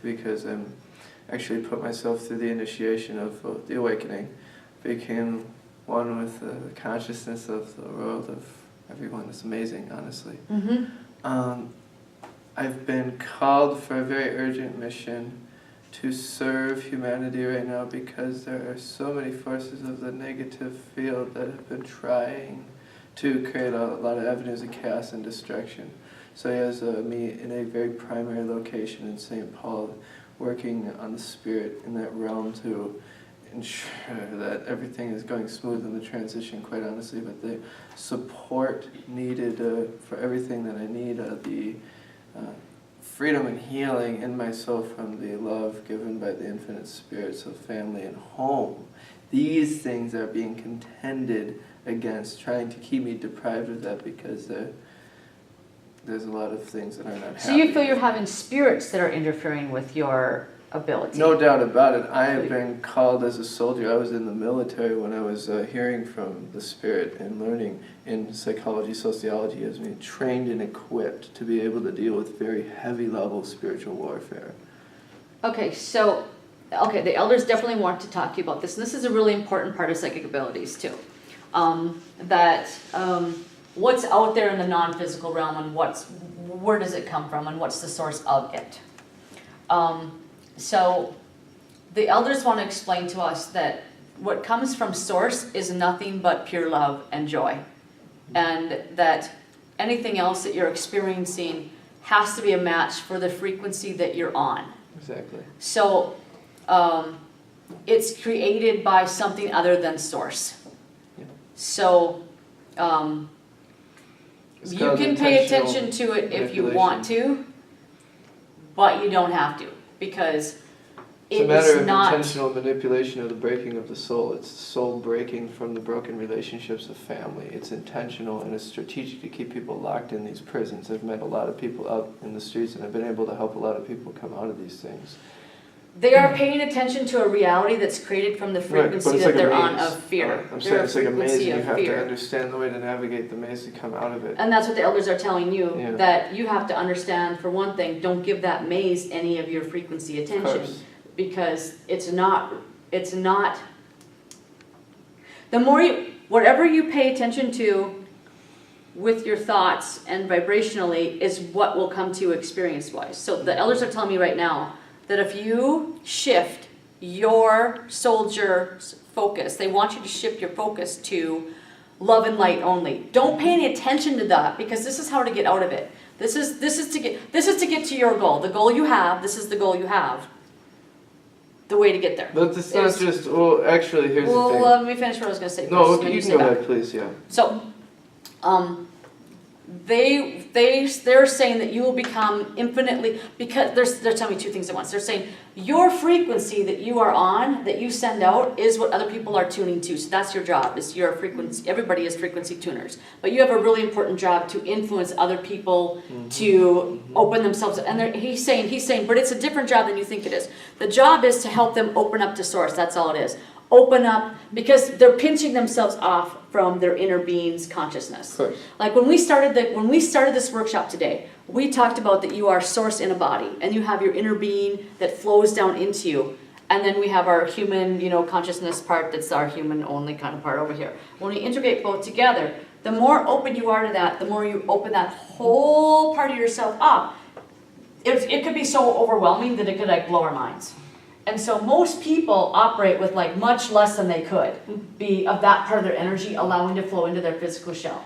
because I'm actually put myself through the initiation of the awakening, became one with the consciousness of the world, of everyone. It's amazing, honestly. I've been called for a very urgent mission to serve humanity right now, because there are so many forces of the negative field that have been trying to create a lot of avenues of chaos and destruction. So he has me in a very primary location in St. Paul, working on the spirit in that realm to ensure that everything is going smooth in the transition, quite honestly, but the support needed for everything that I need, the freedom and healing in my soul from the love given by the infinite spirits of family and home. These things are being contended against, trying to keep me deprived of that, because there's a lot of things that are not happening. So you feel you're having spirits that are interfering with your ability? No doubt about it. I have been called as a soldier. I was in the military when I was hearing from the spirit and learning in psychology, sociology, as being trained and equipped to be able to deal with very heavy level spiritual warfare. Okay, so, the elders definitely want to talk to you about this, and this is a really important part of psychic abilities too. What's out there in the non-physical realm, and where does it come from, and what's the source of it? So the elders want to explain to us that what comes from source is nothing but pure love and joy, and that anything else that you're experiencing has to be a match for the frequency that you're on. Exactly. So it's created by something other than source. Yeah. So you can pay attention to it if you want to, but you don't have to, because it's a matter of intentional manipulation of the breaking of the soul. It's the soul breaking from the broken relationships of family. It's intentional, and it's strategic to keep people locked in these prisons. I've met a lot of people out in the streets, and I've been able to help a lot of people come out of these things. They are paying attention to a reality that's created from the frequency that they're on of fear. I'm saying it's like a maze, and you have to understand the way to navigate the maze to come out of it. And that's what the elders are telling you, that you have to understand, for one thing, don't give that maze any of your frequency attention. Because it's not, the more whatever you pay attention to with your thoughts and vibrationally is what will come to you experience-wise. So the elders are telling me right now that if you shift your soldier's focus, they want you to shift your focus to love and light only. Don't pay any attention to that, because this is how to get out of it. This is to get to your goal. The goal you have, this is the goal you have. The way to get there. But it's not just, actually, here's the thing. Well, let me finish what I was going to say first. No, you can go ahead, please, yeah. So, they're saying that you will become infinitely, because they're telling me two things at once. They're saying your frequency that you are on, that you send out, is what other people are tuning to. So that's your job, is your frequency. Everybody is frequency tuners. But you have a really important job to influence other people to open themselves. And he's saying, but it's a different job than you think it is. The job is to help them open up to source. That's all it is. Open up, because they're pinching themselves off from their inner being's consciousness. Of course. Like when we started this workshop today, we talked about that you are source in a body, and you have your inner being that flows down into you, and then we have our human, consciousness part that's our human only kind of part over here. When we integrate both together, the more open you are to that, the more you open that whole part of yourself up. It could be so overwhelming that it could blow our minds. And so most people operate with much less than they could be of that part of their energy allowing to flow into their physical shell.